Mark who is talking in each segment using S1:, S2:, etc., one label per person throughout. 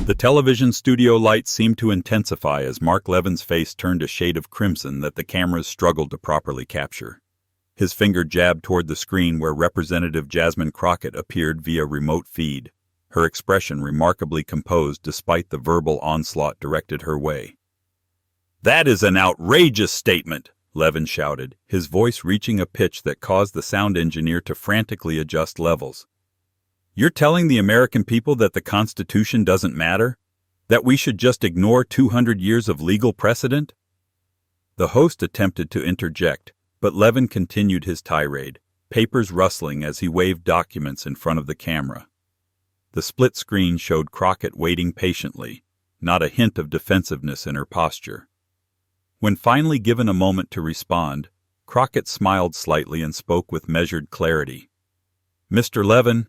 S1: The television studio lights seemed to intensify as Mark Levin's face turned a shade of crimson that the cameras struggled to properly capture. His finger jabbed toward the screen where Representative Jasmine Crockett appeared via remote feed, her expression remarkably composed despite the verbal onslaught directed her way. "That is an outrageous statement," Levin shouted, his voice reaching a pitch that caused the sound engineer to frantically adjust levels. "You're telling the American people that the Constitution doesn't matter? That we should just ignore 200 years of legal precedent?" The host attempted to interject, but Levin continued his tirade, papers rustling as he waved documents in front of the camera. The split screen showed Crockett waiting patiently, not a hint of defensiveness in her posture. When finally given a moment to respond, Crockett smiled slightly and spoke with measured clarity. "Mr. Levin,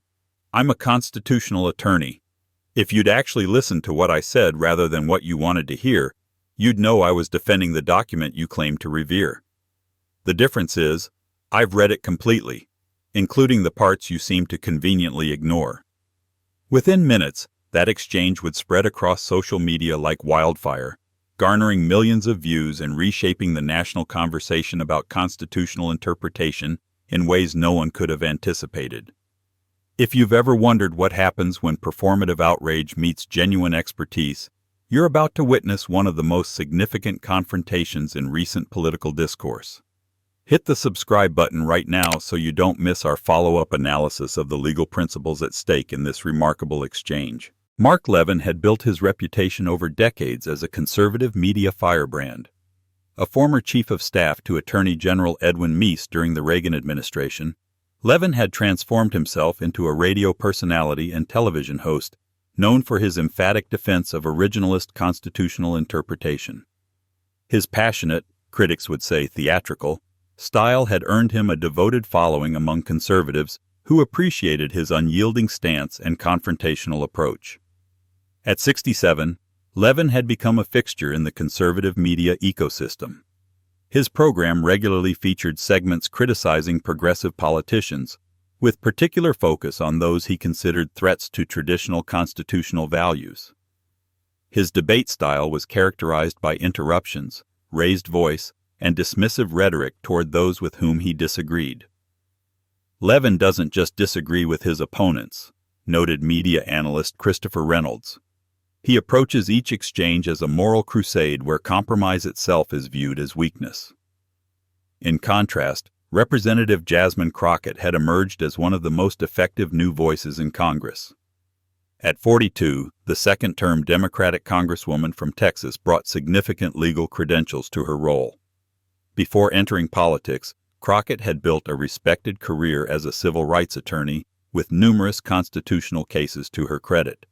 S1: I'm a constitutional attorney. If you'd actually listened to what I said rather than what you wanted to hear, you'd know I was defending the document you claim to revere. The difference is, I've read it completely, including the parts you seem to conveniently ignore." Within minutes, that exchange would spread across social media like wildfire, garnering millions of views and reshaping the national conversation about constitutional interpretation in ways no one could have anticipated. If you've ever wondered what happens when performative outrage meets genuine expertise, you're about to witness one of the most significant confrontations in recent political discourse. Hit the subscribe button right now so you don't miss our follow-up analysis of the legal principles at stake in this remarkable exchange. Mark Levin had built his reputation over decades as a conservative media firebrand. A former chief of staff to Attorney General Edwin Meese during the Reagan administration, Levin had transformed himself into a radio personality and television host known for his emphatic defense of originalist constitutional interpretation. His passionate, critics would say theatrical, style had earned him a devoted following among conservatives who appreciated his unyielding stance and confrontational approach. At 67, Levin had become a fixture in the conservative media ecosystem. His program regularly featured segments criticizing progressive politicians, with particular focus on those he considered threats to traditional constitutional values. His debate style was characterized by interruptions, raised voice, and dismissive rhetoric toward those with whom he disagreed. "Levin doesn't just disagree with his opponents," noted media analyst Christopher Reynolds. "He approaches each exchange as a moral crusade where compromise itself is viewed as weakness." In contrast, Representative Jasmine Crockett had emerged as one of the most effective new voices in Congress. At 42, the second-term Democratic Congresswoman from Texas brought significant legal credentials to her role. Before entering politics, Crockett had built a respected career as a civil rights attorney with numerous constitutional cases to her credit.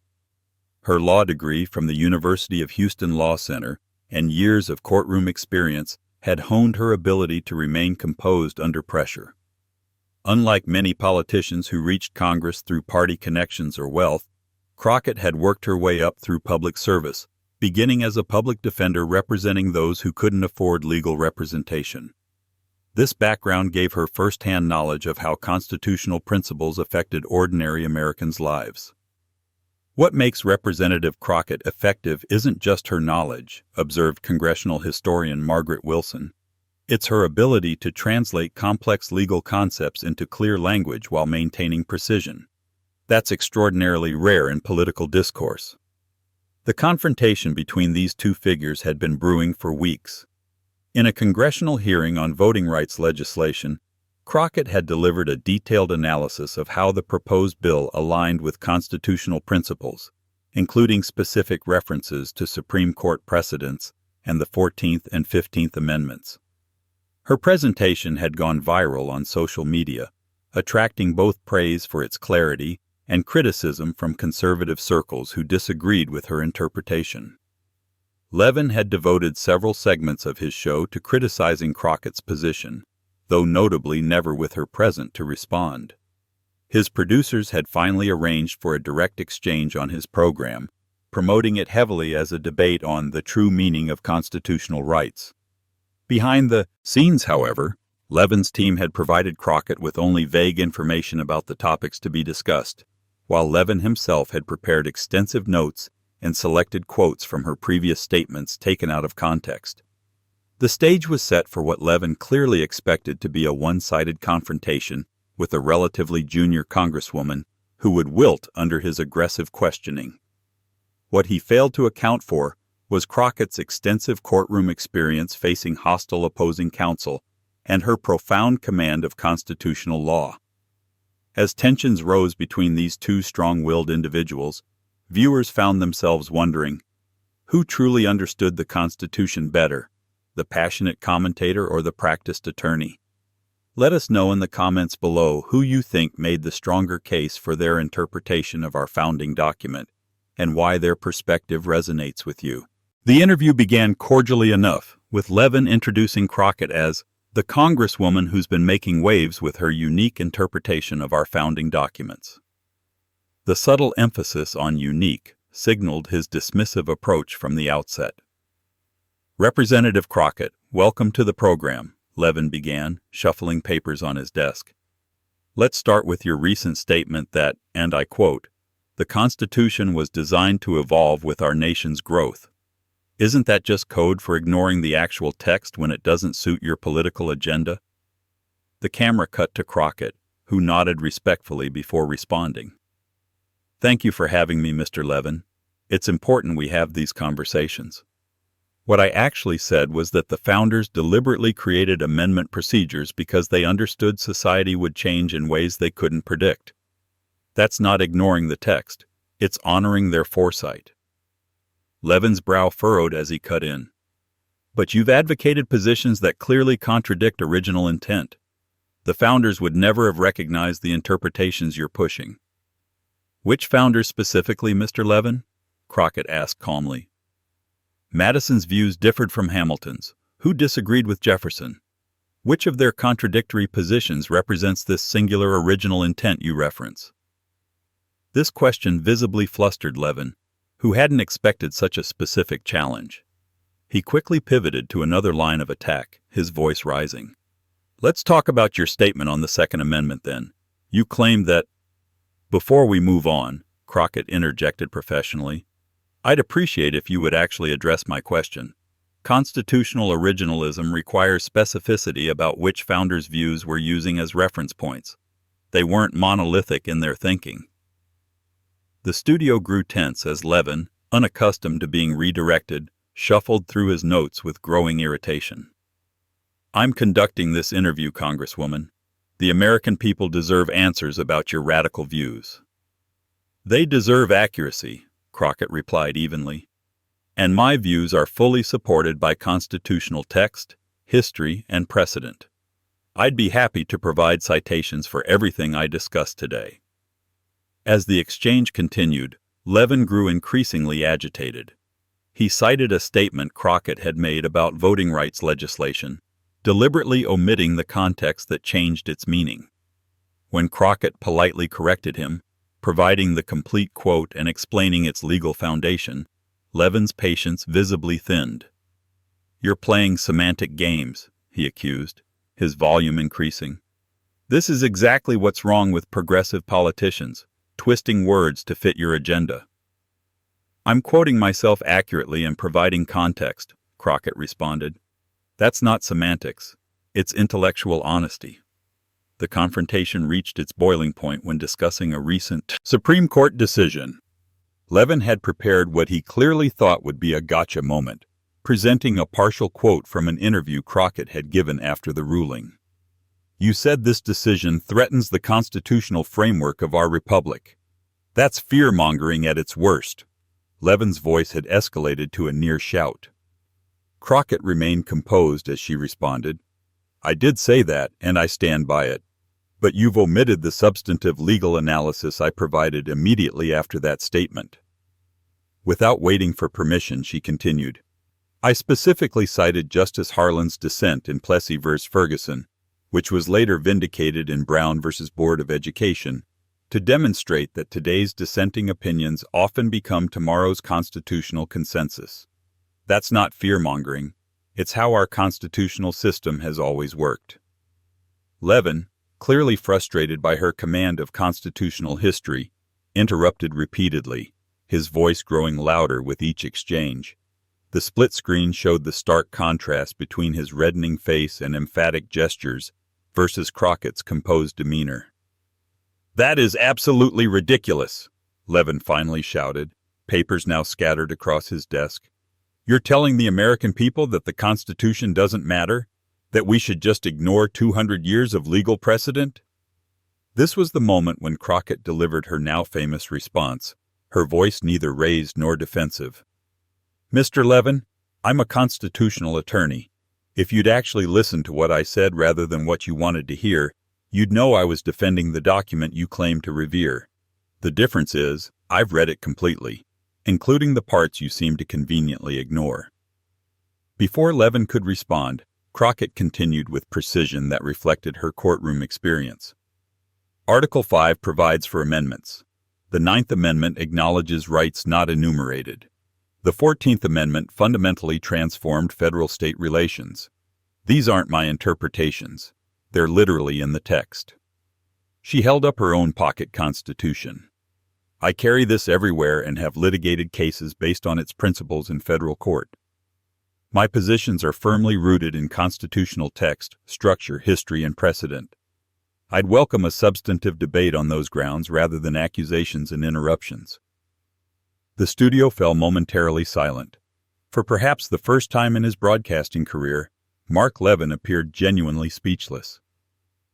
S1: Her law degree from the University of Houston Law Center and years of courtroom experience had honed her ability to remain composed under pressure. Unlike many politicians who reached Congress through party connections or wealth, Crockett had worked her way up through public service, beginning as a public defender representing those who couldn't afford legal representation. This background gave her first-hand knowledge of how constitutional principles affected ordinary Americans' lives. "What makes Representative Crockett effective isn't just her knowledge," observed congressional historian Margaret Wilson. "It's her ability to translate complex legal concepts into clear language while maintaining precision. That's extraordinarily rare in political discourse." The confrontation between these two figures had been brewing for weeks. In a congressional hearing on voting rights legislation, Crockett had delivered a detailed analysis of how the proposed bill aligned with constitutional principles, including specific references to Supreme Court precedents and the 14th and 15th Amendments. Her presentation had gone viral on social media, attracting both praise for its clarity and criticism from conservative circles who disagreed with her interpretation. Levin had devoted several segments of his show to criticizing Crockett's position, though notably never with her present to respond. His producers had finally arranged for a direct exchange on his program, promoting it heavily as a debate on the true meaning of constitutional rights. Behind the scenes, however, Levin's team had provided Crockett with only vague information about the topics to be discussed, while Levin himself had prepared extensive notes and selected quotes from her previous statements taken out of context. The stage was set for what Levin clearly expected to be a one-sided confrontation with a relatively junior congresswoman who would wilt under his aggressive questioning. What he failed to account for was Crockett's extensive courtroom experience facing hostile opposing counsel and her profound command of constitutional law. As tensions rose between these two strong-willed individuals, viewers found themselves wondering, who truly understood the Constitution better, the passionate commentator or the practiced attorney? Let us know in the comments below who you think made the stronger case for their interpretation of our founding document, and why their perspective resonates with you. The interview began cordially enough, with Levin introducing Crockett as the congresswoman who's been making waves with her unique interpretation of our founding documents. The subtle emphasis on unique signaled his dismissive approach from the outset. Representative Crockett, welcome to the program, Levin began, shuffling papers on his desk. Let's start with your recent statement that, and I quote, the Constitution was designed to evolve with our nation's growth. Isn't that just code for ignoring the actual text when it doesn't suit your political agenda? The camera cut to Crockett, who nodded respectfully before responding. Thank you for having me, Mr. Levin. It's important we have these conversations. What I actually said was that the founders deliberately created amendment procedures because they understood society would change in ways they couldn't predict. That's not ignoring the text. It's honoring their foresight. Levin's brow furrowed as he cut in. But you've advocated positions that clearly contradict original intent. The founders would never have recognized the interpretations you're pushing. Which founders specifically, Mr. Levin? Crockett asked calmly. Madison's views differed from Hamilton's. Who disagreed with Jefferson? Which of their contradictory positions represents this singular original intent you reference? This question visibly flustered Levin, who hadn't expected such a specific challenge. He quickly pivoted to another line of attack, his voice rising. Let's talk about your statement on the Second Amendment, then. You claim that... Before we move on, Crockett interjected professionally, I'd appreciate if you would actually address my question. Constitutional originalism requires specificity about which founders' views we're using as reference points. They weren't monolithic in their thinking. The studio grew tense as Levin, unaccustomed to being redirected, shuffled through his notes with growing irritation. I'm conducting this interview, Congresswoman. The American people deserve answers about your radical views. They deserve accuracy, Crockett replied evenly. And my views are fully supported by constitutional text, history, and precedent. I'd be happy to provide citations for everything I discussed today. As the exchange continued, Levin grew increasingly agitated. He cited a statement Crockett had made about voting rights legislation, deliberately omitting the context that changed its meaning. When Crockett politely corrected him, providing the complete quote and explaining its legal foundation, Levin's patience visibly thinned. You're playing semantic games, he accused, his volume increasing. This is exactly what's wrong with progressive politicians, twisting words to fit your agenda. I'm quoting myself accurately and providing context, Crockett responded. That's not semantics. It's intellectual honesty. The confrontation reached its boiling point when discussing a recent Supreme Court decision. Levin had prepared what he clearly thought would be a gotcha moment, presenting a partial quote from an interview Crockett had given after the ruling. You said this decision threatens the constitutional framework of our republic. That's fear-mongering at its worst. Levin's voice had escalated to a near shout. Crockett remained composed as she responded, I did say that, and I stand by it. But you've omitted the substantive legal analysis I provided immediately after that statement. Without waiting for permission, she continued, I specifically cited Justice Harlan's dissent in Plessy v. Ferguson, which was later vindicated in Brown v. Board of Education, to demonstrate that today's dissenting opinions often become tomorrow's constitutional consensus. That's not fear-mongering. It's how our constitutional system has always worked. Levin, clearly frustrated by her command of constitutional history, interrupted repeatedly, his voice growing louder with each exchange. The split screen showed the stark contrast between his reddening face and emphatic gestures versus Crockett's composed demeanor. "That is absolutely ridiculous," Levin finally shouted, papers now scattered across his desk. "You're telling the American people that the Constitution doesn't matter? That we should just ignore 200 years of legal precedent?" This was the moment when Crockett delivered her now famous response, her voice neither raised nor defensive. "Mr. Levin, I'm a constitutional attorney. If you'd actually listened to what I said rather than what you wanted to hear, you'd know I was defending the document you claim to revere. The difference is, I've read it completely, including the parts you seem to conveniently ignore." Before Levin could respond, Crockett continued with precision that reflected her courtroom experience. Article 5 provides for amendments. The 9th Amendment acknowledges rights not enumerated. The 14th Amendment fundamentally transformed federal-state relations. These aren't my interpretations. They're literally in the text. She held up her own pocket constitution. "I carry this everywhere and have litigated cases based on its principles in federal court. My positions are firmly rooted in constitutional text, structure, history, and precedent. I'd welcome a substantive debate on those grounds rather than accusations and interruptions." The studio fell momentarily silent. For perhaps the first time in his broadcasting career, Mark Levin appeared genuinely speechless.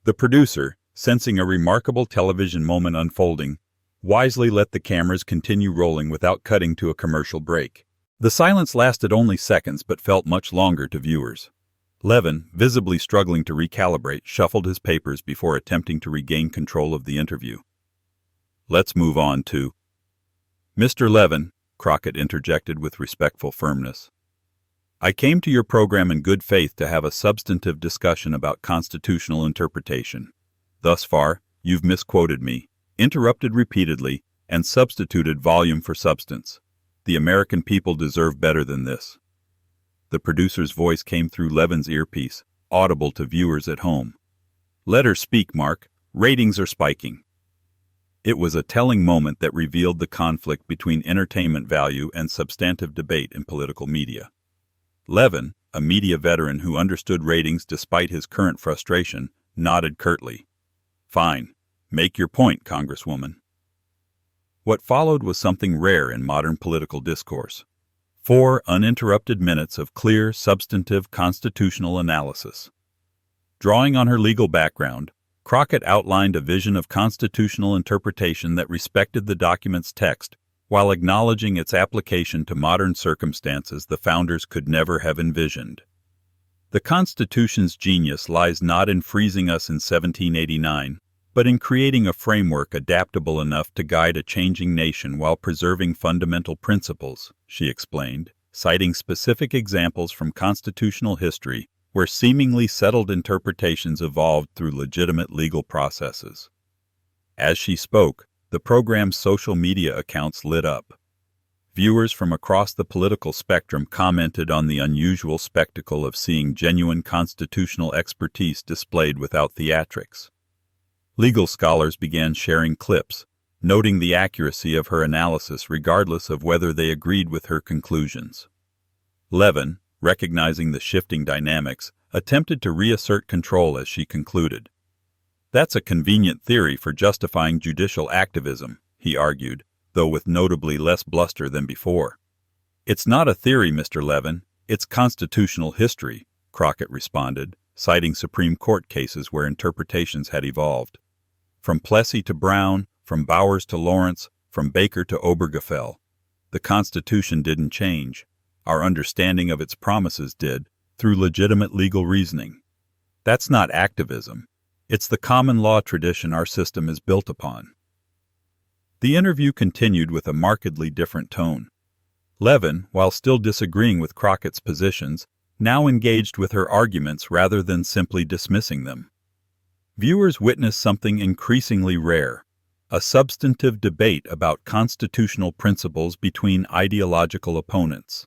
S1: The producer, sensing a remarkable television moment unfolding, wisely let the cameras continue rolling without cutting to a commercial break. The silence lasted only seconds but felt much longer to viewers. Levin, visibly struggling to recalibrate, shuffled his papers before attempting to regain control of the interview. "Let's move on to—" "Mr. Levin," Crockett interjected with respectful firmness, "I came to your program in good faith to have a substantive discussion about constitutional interpretation. Thus far, you've misquoted me, interrupted repeatedly, and substituted volume for substance. The American people deserve better than this." The producer's voice came through Levin's earpiece, audible to viewers at home. "Let her speak, Mark. Ratings are spiking." It was a telling moment that revealed the conflict between entertainment value and substantive debate in political media. Levin, a media veteran who understood ratings despite his current frustration, nodded curtly. "Fine. Make your point, Congresswoman." What followed was something rare in modern political discourse. 4 uninterrupted minutes of clear, substantive constitutional analysis. Drawing on her legal background, Crockett outlined a vision of constitutional interpretation that respected the document's text while acknowledging its application to modern circumstances the founders could never have envisioned. The Constitution's genius lies not in freezing us in 1789, but in creating a framework adaptable enough to guide a changing nation while preserving fundamental principles, she explained, citing specific examples from constitutional history where seemingly settled interpretations evolved through legitimate legal processes. As she spoke, the program's social media accounts lit up. Viewers from across the political spectrum commented on the unusual spectacle of seeing genuine constitutional expertise displayed without theatrics. Legal scholars began sharing clips, noting the accuracy of her analysis regardless of whether they agreed with her conclusions. Levin, recognizing the shifting dynamics, attempted to reassert control as she concluded. "That's a convenient theory for justifying judicial activism," he argued, though with notably less bluster than before. "It's not a theory, Mr. Levin, it's constitutional history," Crockett responded, citing Supreme Court cases where interpretations had evolved. From Plessy to Brown, from Bowers to Lawrence, from Baker to Obergefell, the Constitution didn't change. Our understanding of its promises did, through legitimate legal reasoning. That's not activism. It's the common law tradition our system is built upon. The interview continued with a markedly different tone. Levin, while still disagreeing with Crockett's positions, now engaged with her arguments rather than simply dismissing them. Viewers witnessed something increasingly rare, a substantive debate about constitutional principles between ideological opponents.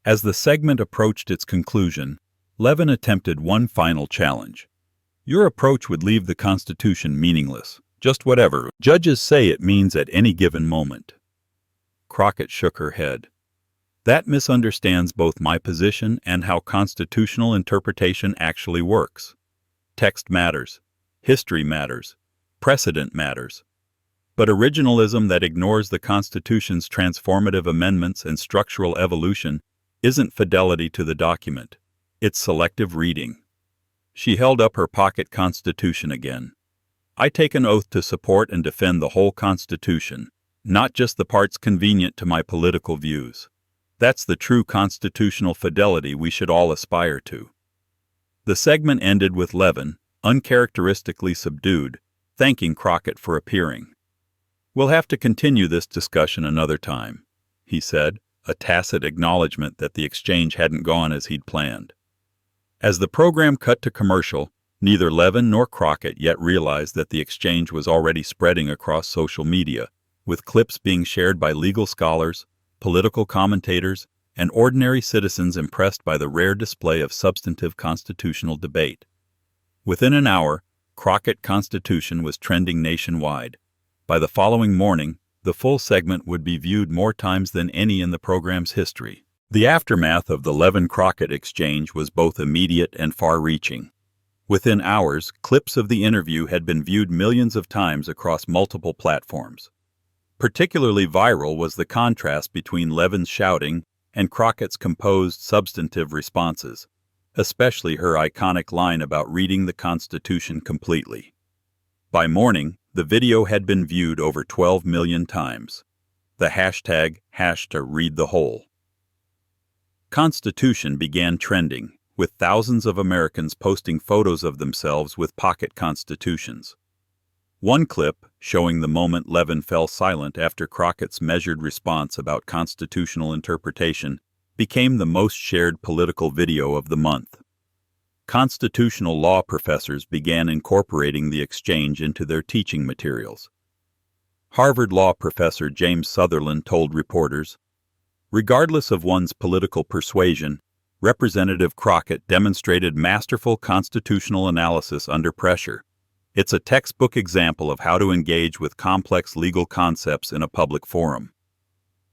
S1: As the segment approached its conclusion, Levin attempted one final challenge. "Your approach would leave the Constitution meaningless, just whatever judges say it means at any given moment." Crockett shook her head. That misunderstands both my position and how constitutional interpretation actually works. Text matters. History matters. Precedent matters. But originalism that ignores the Constitution's transformative amendments and structural evolution isn't fidelity to the document. It's selective reading. She held up her pocket Constitution again. I take an oath to support and defend the whole Constitution, not just the parts convenient to my political views. That's the true constitutional fidelity we should all aspire to. The segment ended with Levin, uncharacteristically subdued, thanking Crockett for appearing. "We'll have to continue this discussion another time," he said, a tacit acknowledgement that the exchange hadn't gone as he'd planned. As the program cut to commercial, neither Levin nor Crockett yet realized that the exchange was already spreading across social media, with clips being shared by legal scholars, political commentators, and ordinary citizens impressed by the rare display of substantive constitutional debate. Within an hour, Crockett Constitution was trending nationwide. By the following morning, the full segment would be viewed more times than any in the program's history. The aftermath of the Levin-Crockett exchange was both immediate and far-reaching. Within hours, clips of the interview had been viewed millions of times across multiple platforms. Particularly viral was the contrast between Levin's shouting and Crockett's composed, substantive responses, especially her iconic line about reading the Constitution completely. By morning, the video had been viewed over 12 million times. The hashtag #ReadTheWhole. Constitution began trending, with thousands of Americans posting photos of themselves with pocket constitutions. One clip, showing the moment Levin fell silent after Crockett's measured response about constitutional interpretation, became the most shared political video of the month. Constitutional law professors began incorporating the exchange into their teaching materials. Harvard law professor James Sutherland told reporters, "Regardless of one's political persuasion, Representative Crockett demonstrated masterful constitutional analysis under pressure. It's a textbook example of how to engage with complex legal concepts in a public forum."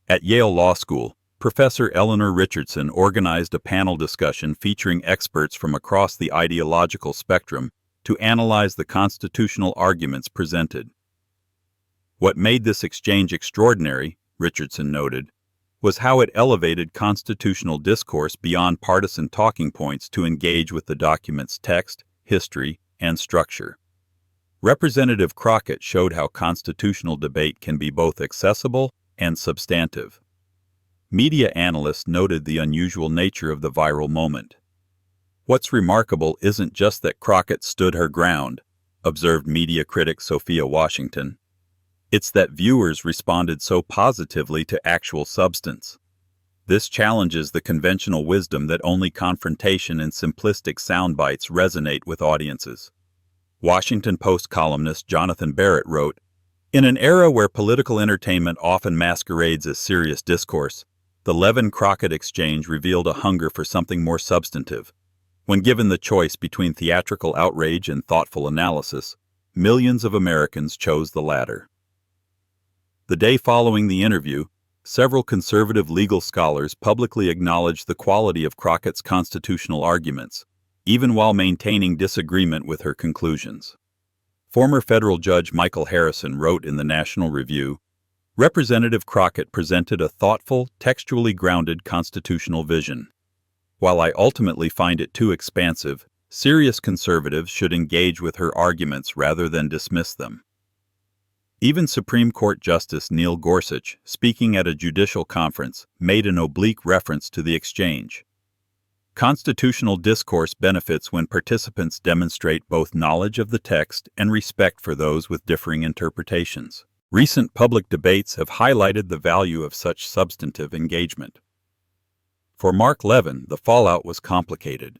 S1: At Yale Law School, Professor Eleanor Richardson organized a panel discussion featuring experts from across the ideological spectrum to analyze the constitutional arguments presented. What made this exchange extraordinary, Richardson noted, was how it elevated constitutional discourse beyond partisan talking points to engage with the document's text, history, and structure. Representative Crockett showed how constitutional debate can be both accessible and substantive. Media analysts noted the unusual nature of the viral moment. "What's remarkable isn't just that Crockett stood her ground," observed media critic Sophia Washington. "It's that viewers responded so positively to actual substance. This challenges the conventional wisdom that only confrontation and simplistic soundbites resonate with audiences." Washington Post columnist Jonathan Barrett wrote, "In an era where political entertainment often masquerades as serious discourse, the Levin-Crockett exchange revealed a hunger for something more substantive. When given the choice between theatrical outrage and thoughtful analysis, millions of Americans chose the latter." The day following the interview, several conservative legal scholars publicly acknowledged the quality of Crockett's constitutional arguments, even while maintaining disagreement with her conclusions. Former federal judge Michael Harrison wrote in the National Review, "Representative Crockett presented a thoughtful, textually grounded constitutional vision. While I ultimately find it too expansive, serious conservatives should engage with her arguments rather than dismiss them." Even Supreme Court Justice Neil Gorsuch, speaking at a judicial conference, made an oblique reference to the exchange. Constitutional discourse benefits when participants demonstrate both knowledge of the text and respect for those with differing interpretations. Recent public debates have highlighted the value of such substantive engagement. For Mark Levin, the fallout was complicated.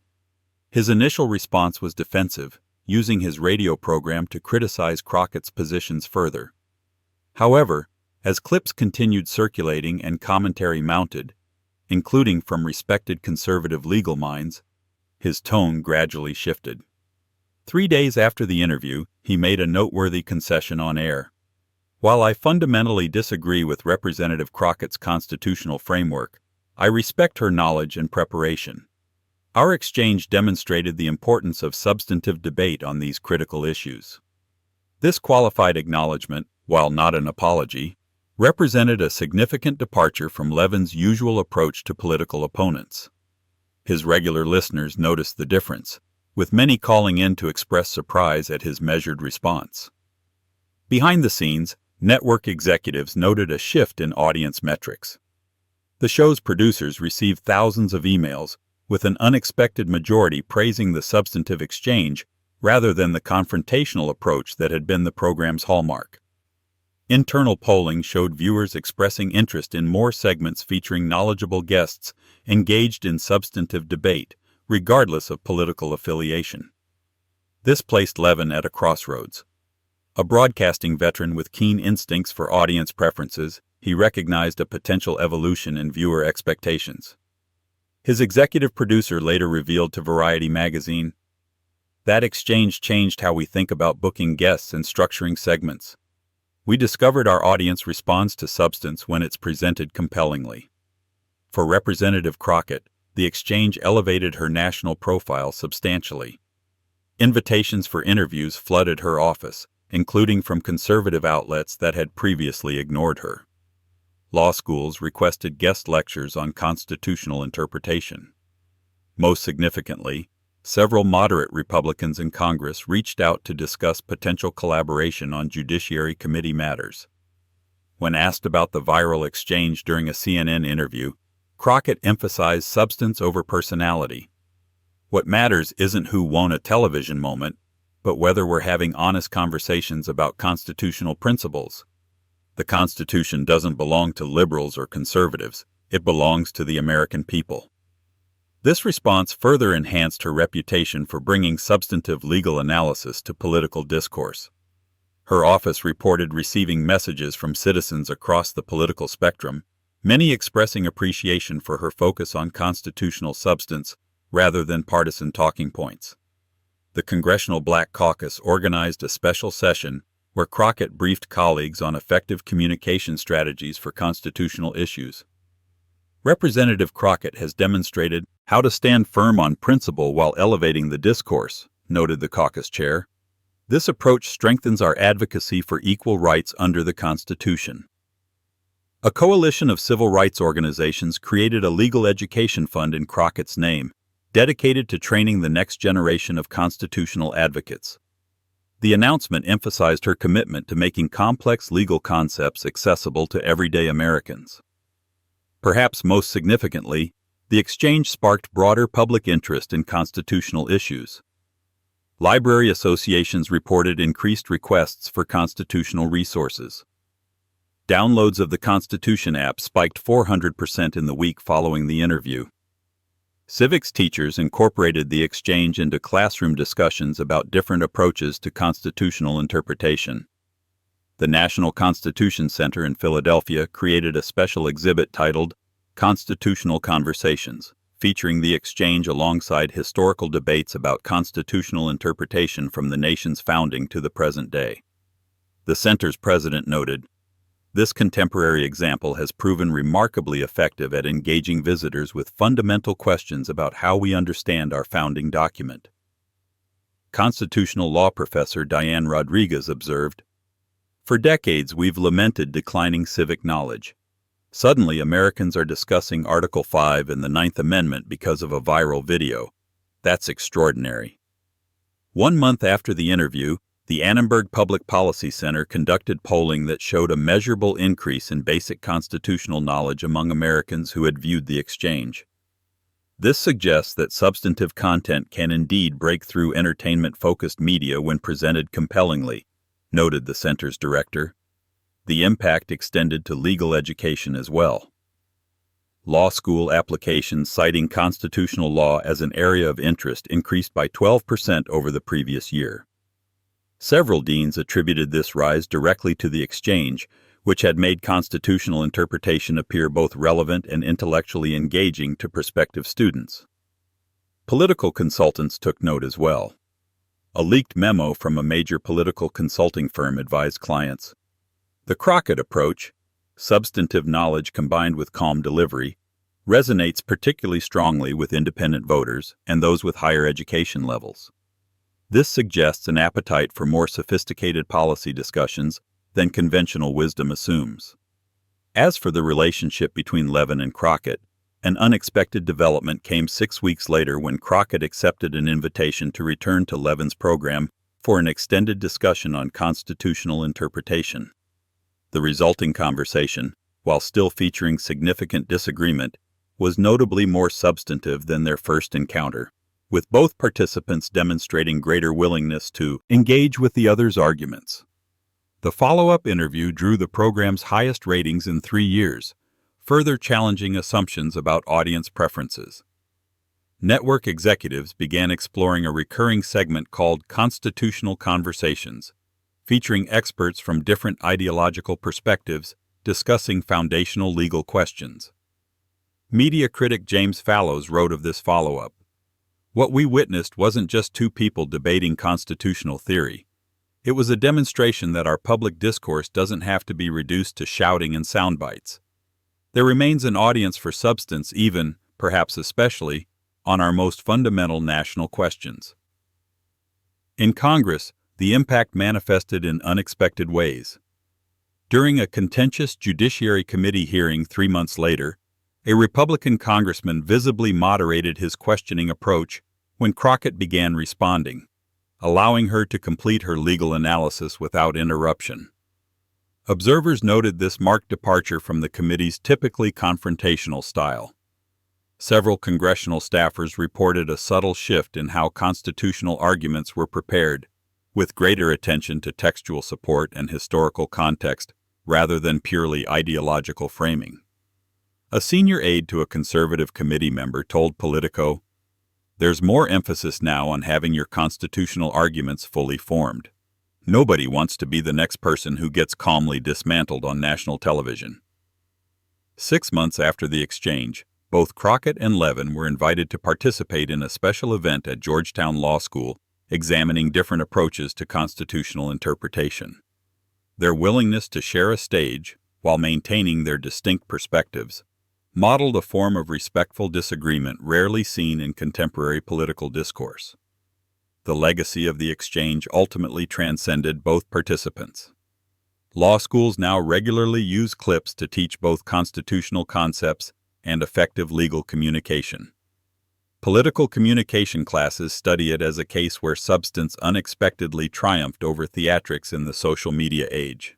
S1: His initial response was defensive, using his radio program to criticize Crockett's positions further. However, as clips continued circulating and commentary mounted, including from respected conservative legal minds, his tone gradually shifted. 3 days after the interview, he made a noteworthy concession on air. While I fundamentally disagree with Representative Crockett's constitutional framework, I respect her knowledge and preparation. Our exchange demonstrated the importance of substantive debate on these critical issues. This qualified acknowledgment, while not an apology, represented a significant departure from Levin's usual approach to political opponents. His regular listeners noticed the difference, with many calling in to express surprise at his measured response. Behind the scenes, network executives noted a shift in audience metrics. The show's producers received thousands of emails, with an unexpected majority praising the substantive exchange rather than the confrontational approach that had been the program's hallmark. Internal polling showed viewers expressing interest in more segments featuring knowledgeable guests engaged in substantive debate, regardless of political affiliation. This placed Levin at a crossroads. A broadcasting veteran with keen instincts for audience preferences, he recognized a potential evolution in viewer expectations. His executive producer later revealed to Variety magazine, "That exchange changed how we think about booking guests and structuring segments. We discovered our audience responds to substance when it's presented compellingly." For Representative Crockett, the exchange elevated her national profile substantially. Invitations for interviews flooded her office, including from conservative outlets that had previously ignored her. Law schools requested guest lectures on constitutional interpretation. Most significantly, several moderate Republicans in Congress reached out to discuss potential collaboration on Judiciary Committee matters. When asked about the viral exchange during a CNN interview, Crockett emphasized substance over personality. "What matters isn't who won a television moment, but whether we're having honest conversations about constitutional principles. The Constitution doesn't belong to liberals or conservatives, it belongs to the American people." This response further enhanced her reputation for bringing substantive legal analysis to political discourse. Her office reported receiving messages from citizens across the political spectrum, many expressing appreciation for her focus on constitutional substance rather than partisan talking points. The Congressional Black Caucus organized a special session where Crockett briefed colleagues on effective communication strategies for constitutional issues. Representative Crockett has demonstrated how to stand firm on principle while elevating the discourse, noted the caucus chair. This approach strengthens our advocacy for equal rights under the Constitution. A coalition of civil rights organizations created a legal education fund in Crockett's name, dedicated to training the next generation of constitutional advocates. The announcement emphasized her commitment to making complex legal concepts accessible to everyday Americans. Perhaps most significantly, the exchange sparked broader public interest in constitutional issues. Library associations reported increased requests for constitutional resources. Downloads of the Constitution app spiked 400% in the week following the interview. Civics teachers incorporated the exchange into classroom discussions about different approaches to constitutional interpretation. The National Constitution Center in Philadelphia created a special exhibit titled Constitutional Conversations, featuring the exchange alongside historical debates about constitutional interpretation from the nation's founding to the present day. The center's president noted, "This contemporary example has proven remarkably effective at engaging visitors with fundamental questions about how we understand our founding document." Constitutional law professor Diane Rodriguez observed, "For decades we've lamented declining civic knowledge. Suddenly Americans are discussing Article 5 and the Ninth Amendment because of a viral video. That's extraordinary." 1 month after the interview, the Annenberg Public Policy Center conducted polling that showed a measurable increase in basic constitutional knowledge among Americans who had viewed the exchange. This suggests that substantive content can indeed break through entertainment-focused media when presented compellingly, noted the center's director. The impact extended to legal education as well. Law school applications citing constitutional law as an area of interest increased by 12% over the previous year. Several deans attributed this rise directly to the exchange, which had made constitutional interpretation appear both relevant and intellectually engaging to prospective students. Political consultants took note as well. A leaked memo from a major political consulting firm advised clients, The Crockett approach, substantive knowledge combined with calm delivery, resonates particularly strongly with independent voters and those with higher education levels. This suggests an appetite for more sophisticated policy discussions than conventional wisdom assumes. As for the relationship between Levin and Crockett, an unexpected development came 6 weeks later when Crockett accepted an invitation to return to Levin's program for an extended discussion on constitutional interpretation. The resulting conversation, while still featuring significant disagreement, was notably more substantive than their first encounter, with both participants demonstrating greater willingness to engage with the other's arguments. The follow-up interview drew the program's highest ratings in 3 years, further challenging assumptions about audience preferences. Network executives began exploring a recurring segment called Constitutional Conversations, featuring experts from different ideological perspectives discussing foundational legal questions. Media critic James Fallows wrote of this follow-up, "What we witnessed wasn't just two people debating constitutional theory. It was a demonstration that our public discourse doesn't have to be reduced to shouting and soundbites. There remains an audience for substance even, perhaps especially, on our most fundamental national questions." In Congress, the impact manifested in unexpected ways. During a contentious Judiciary Committee hearing 3 months later, a Republican congressman visibly moderated his questioning approach when Crockett began responding, allowing her to complete her legal analysis without interruption. Observers noted this marked departure from the committee's typically confrontational style. Several congressional staffers reported a subtle shift in how constitutional arguments were prepared, with greater attention to textual support and historical context rather than purely ideological framing. A senior aide to a conservative committee member told Politico, "There's more emphasis now on having your constitutional arguments fully formed. Nobody wants to be the next person who gets calmly dismantled on national television." 6 months after the exchange, both Crockett and Levin were invited to participate in a special event at Georgetown Law School examining different approaches to constitutional interpretation. Their willingness to share a stage, while maintaining their distinct perspectives, modeled a form of respectful disagreement rarely seen in contemporary political discourse. The legacy of the exchange ultimately transcended both participants. Law schools now regularly use clips to teach both constitutional concepts and effective legal communication. Political communication classes study it as a case where substance unexpectedly triumphed over theatrics in the social media age.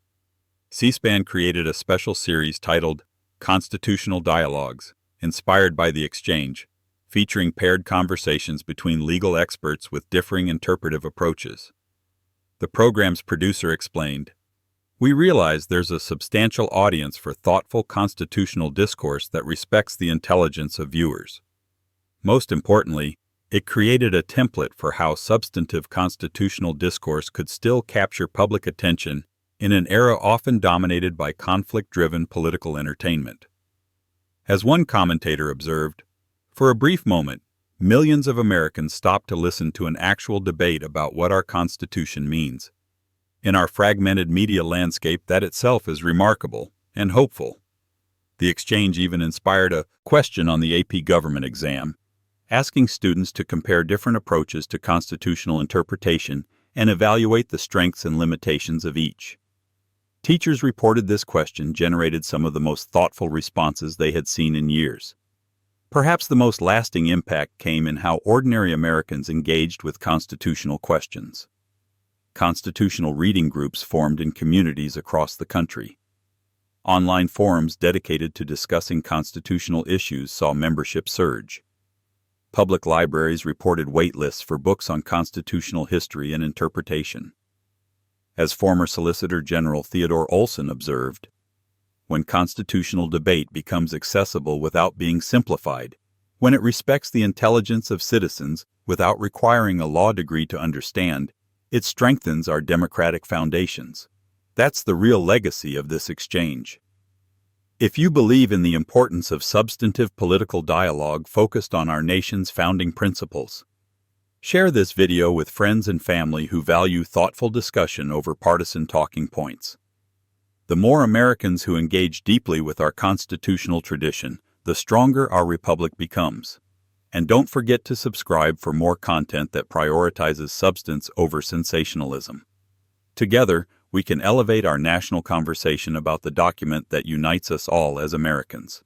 S1: C-SPAN created a special series titled Constitutional Dialogues, inspired by the exchange, featuring paired conversations between legal experts with differing interpretive approaches. The program's producer explained, "We realize there's a substantial audience for thoughtful constitutional discourse that respects the intelligence of viewers. Most importantly, it created a template for how substantive constitutional discourse could still capture public attention in an era often dominated by conflict-driven political entertainment." As one commentator observed, "For a brief moment, millions of Americans stopped to listen to an actual debate about what our Constitution means. In our fragmented media landscape, that itself is remarkable and hopeful." The exchange even inspired a question on the AP government exam, asking students to compare different approaches to constitutional interpretation and evaluate the strengths and limitations of each. Teachers reported this question generated some of the most thoughtful responses they had seen in years. Perhaps the most lasting impact came in how ordinary Americans engaged with constitutional questions. Constitutional reading groups formed in communities across the country. Online forums dedicated to discussing constitutional issues saw membership surge. Public libraries reported wait lists for books on constitutional history and interpretation. As former Solicitor General Theodore Olson observed, "When constitutional debate becomes accessible without being simplified, when it respects the intelligence of citizens without requiring a law degree to understand, it strengthens our democratic foundations. That's the real legacy of this exchange." If you believe in the importance of substantive political dialogue focused on our nation's founding principles, share this video with friends and family who value thoughtful discussion over partisan talking points. The more Americans who engage deeply with our constitutional tradition, the stronger our republic becomes. And don't forget to subscribe for more content that prioritizes substance over sensationalism. Together, we can elevate our national conversation about the document that unites us all as Americans.